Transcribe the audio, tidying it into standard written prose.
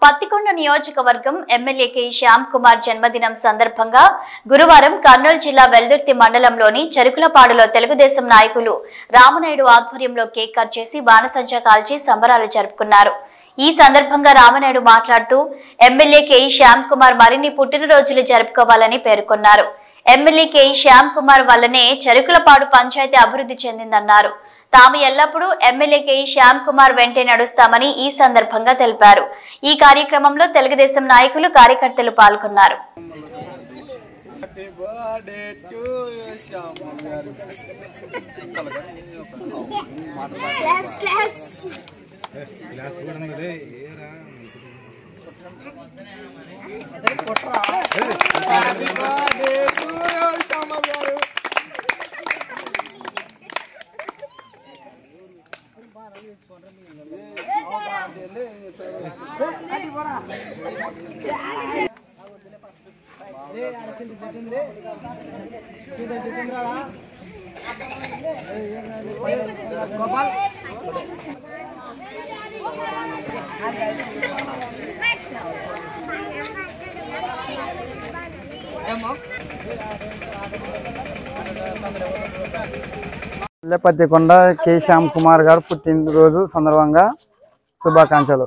పత్తికొండ నియోజకవర్గం MLA K Shyam Kumar జన్మదినం సందర్భంగా గురువారం కర్నూలు జిల్లా వెల్దుర్తి మండలంలోని చెరుకులపాడులో తెలుగుదేశం నాయకులు రామనాయుడు ఆధ్వర్యంలో కేక్ కట్ చేసి బాణసంచా కాల్చి సంబరాలు జరుపుకున్నారు. ఈ సందర్భంగా రామనాయుడు మాట్లాడుతూ ఎమ్మెల్యే కె శ్యామ్ కుమార్ మరిన్ని పుట్టినరోజులు జరుపుకోవాలని పేర్కొన్నారు. ఎమ్మెల్యే కె శ్యామ్ కుమార్ వల్లనే చెరుకులపాడు పంచాయతీ అభివృద్ధి చెందిందన్నారు. తాము ఎల్లప్పుడూ ఎమ్మెల్యే కె శ్యామ్ కుమార్ వెంటే నడుస్తామని ఈ సందర్భంగా తెలిపారు. ఈ కార్యక్రమంలో తెలుగుదేశం నాయకులు కార్యకర్తలు పాల్గొన్నారు. పత్తికొండ కె శ్యామ్ కుమార్ గారు పుట్టినరోజు సందర్భంగా శుభాకాంక్షలు.